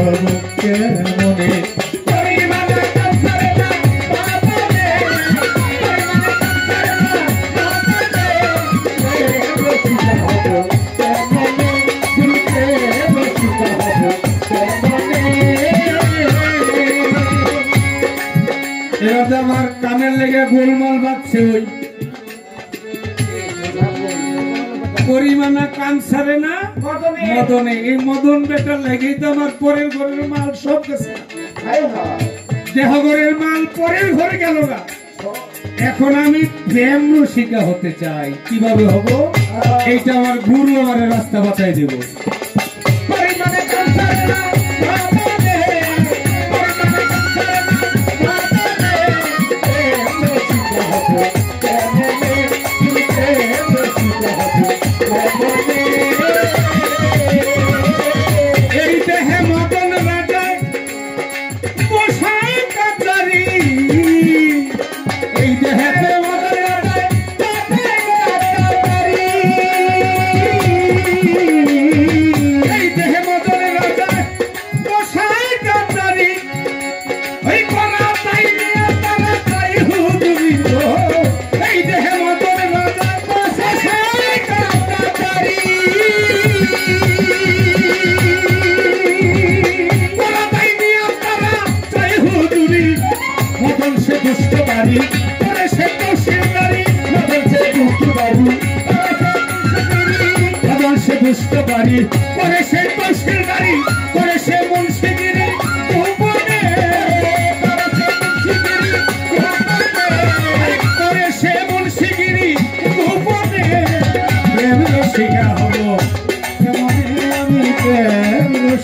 হব কেমনে আমার কানের লেগে গোলমাল বাজছে ওই পরিমাণা কান ছাড়ে না মদনে এই মদন বেটার লেগেই তো আমার পরের ঘরের মাল সব গেছে দেহ ঘরের মাল পরের ঘরে গেল না এখন আমি প্রেম রসিকা হতে চাই কিভাবে হব এইটা আমার গুরু আমার রাস্তা বাতাই দেব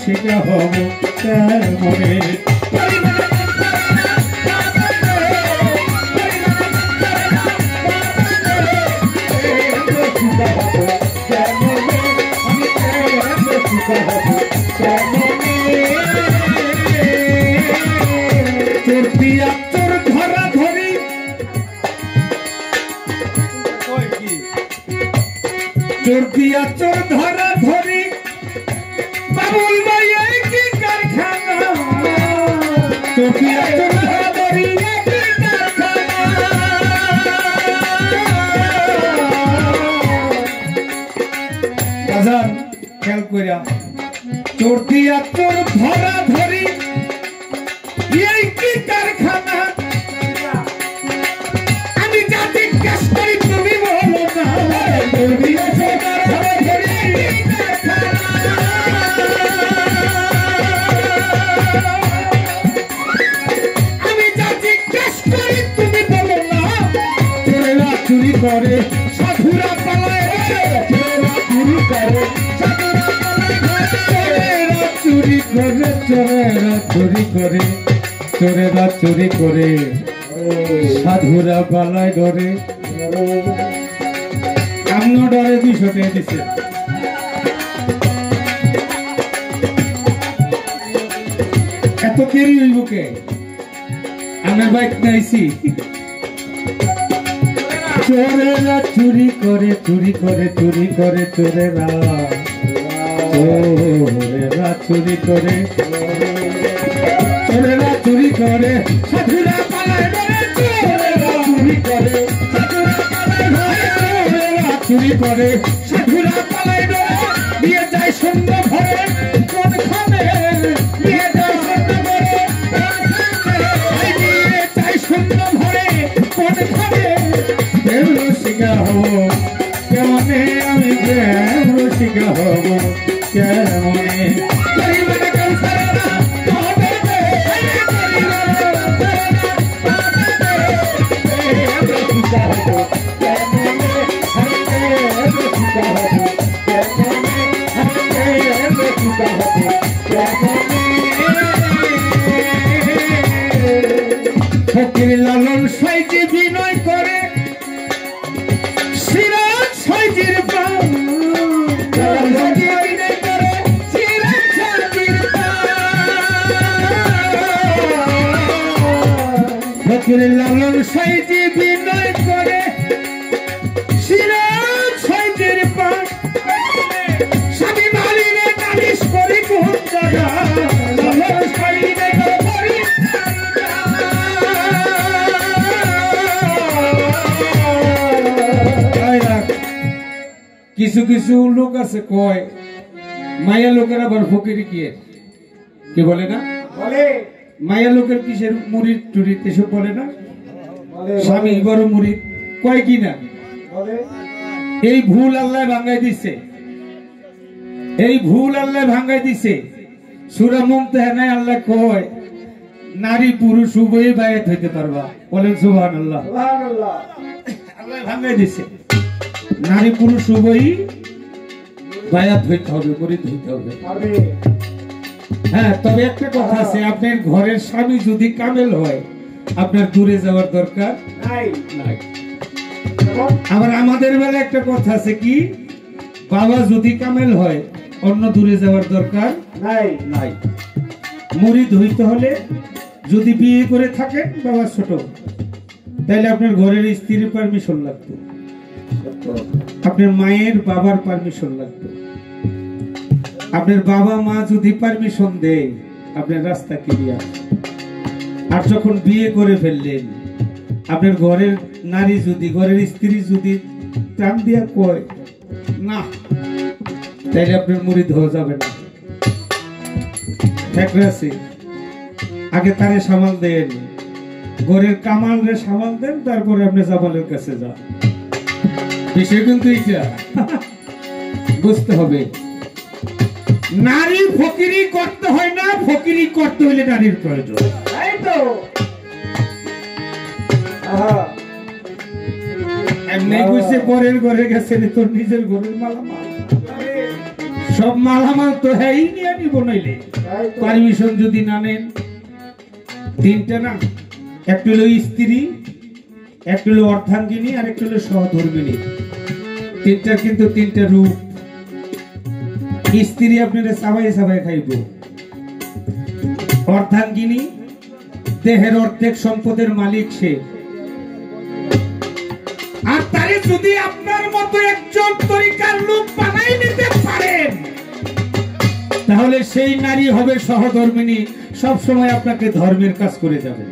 শিখা হব মনে চোর ধরা ধরি বাবুল ভাই কি কারখানা চোপিয়া চোর ধরা ধরি কি কারখানা বাজার খেয়াল কইরা চোর দিয়া চোর ধরা ধরি এই কি কারখানা আমি যা জিজ্ঞেস করি তুমি বলো না চুরি করে সাধুরা পালায় চুরি করে চুরি করে চুরি করে চোরেরা চুরি করে সাধুরা পালায় ধরে আমনো ডরে 200 টাকা দিছে এত কেরি হইব কে আমার বাইক নাইছি চোরেরা চুরি করে চুরি করে চুরি করে চোরেরা চোরেরা চুরি করে চোরেরা চুরি করে সাধুরা পালায় ধরে চোরেরা চুরি করে সাধুরা পালায় ধরে চোরেরা চুরি করে সাধুরা পালায় ধরে নিয়ে যায় শূন্য ভরে কোনখানে নিয়ে যায় শূন্য ভরে নিয়ে যায় শূন্য ভরে কোনখানে শিখা হব কেমনে আমি শিখা হব কেমনে ফকির লালন সাইজে বিনয় করে সিরাজ সাইজের ফকির লালন সাইজে বিনয় করে সিরাজ সাইজের স্বামী মালিনে নালিশ করি কোন জায়গা কিছু কিছু লোক আছে কয় মায়া লোকের আবার ফকিরি কি বলে না, মায়া লোকের কিসের মুরিদ টুরিদ এসব বলে না, স্বামী বড় মুরিদ কয় কি না। এই ভুল আল্লাহ ভাঙ্গাই দিছে, এই ভুল আল্লাহ ভাঙ্গাই দিছে। সূরা মুমতাহানায় আল্লাহ কয় নারী পুরুষ উভয়ে বায়াত হইতে পারবা, বলেন সুবহানাল্লাহ। আল্লাহ ভাঙ্গাই দিছে নারী পুরুষ উভয়ই বায়াত হইতে হবে, মুরিদ হইতে হবে। হ্যাঁ, তবে একটা কথা আছে, আপনার ঘরের স্বামী যদি কামেল হয় আপনার দূরে যাওয়ার দরকার নাই। আবার আমাদের বেলা একটা কথা আছে কি, বাবা যদি কামেল হয় অন্য দূরে যাওয়ার দরকার নাই। মুরিদ হইতে হলে যদি বিয়ে করে থাকেন বাবা ছোট, তাহলে আপনার ঘরের স্ত্রীর পারমিশন লাগতো, আপনার মায়ের বাবার পারমিশন লাগতো। আপনার বাবা মা যদি পারমিশন দেয় আপনার রাস্তা ক্লিয়ার। আর যখন বিয়ে করে ফেললেন আপনার ঘরের নারী যদি, ঘরের স্ত্রী যদি টান দিয়া কয় না, তাইলে আপনার মুরিদ হওয়া যাবে না। আগে তারে সামাল দেন, ঘরের কামাল রে সামাল দেন, তারপরে আপনি জামালের কাছে যান। বিষয় কিন্তু এইটা বুঝতে হবে। নারী ফকিরি করতে হয় না, ফকিরি করতে হইলে নারীর প্রয়োজন। এমনি কইছে পরের ঘরে গেছে তোর নিজের ঘরের মালামাল, সব মালামাল তো হ্যাঁ নিয়ে নিব, নইলে পারমিশন যদি না নেন। তিনটা না, একটা হলো স্ত্রী, একটা হলো অর্ধাঙ্গিনী, আর একটা হলো সহধর্মিনী। তিনটা কিন্তু তিনটা রূপ। স্ত্রী আপনারা সাবাই সাবাই খাইব, অর্ধাঙ্গিনী দেহের অর্ধেক সম্পদের মালিক সে। আর তারে যদি আপনার মতো একজন তরিকার লোক বানাই নিতে পারেন তাহলে সেই নারী হবে সহধর্মিনী, সব সময় আপনাকে ধর্মের কাজ করে যাবে।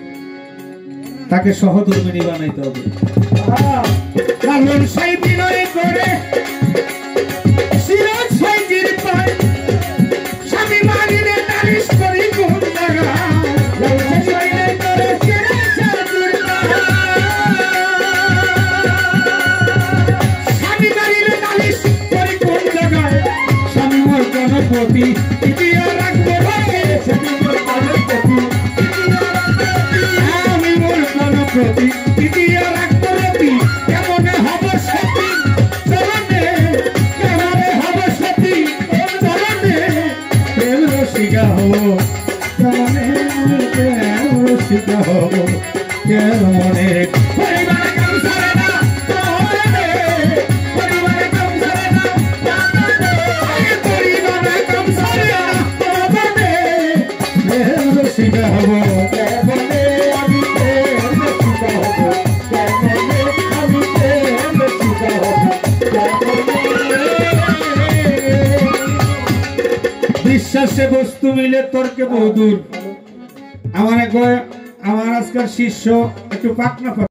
তাকে সহধর্মিনী বানাইতে হবে। কারণ সেই বিনয় করে সিরাজ সাইজির পায় স্বামী মারিলে নালিশ করি কোন জায়গা, স্বামী মারিলে নালিশ করি কোন জায়গায়, স্বামী মোর গণপতি ইতিহাস রাখবো রাখে, স্বামী মোর গণপতি আমি মোর গণপতি ইতিহাস রাখবো রাখি, কেমনে হব সতী চরণে, কেমনে হব সতী চরণে, প্রেম রসিকা হব কেমনে, প্রেম রসিকা হব কেমনে। পরিবারে কাম ছাড়ে না তোরে, পরিবারে কাম ছাড়ে না পরিবারে কাম ছাড়ে না তোরে, প্রেম রসিকা হব কেমনে, আমি প্রেম রসিকা হব কেমনে, আমি প্রেম রসিকা হব কেমনে। বিশ্বাসে বস্তু মিলে তর্কে বহুদূর। আমার আজকাল শিষ্য একটু পাকনা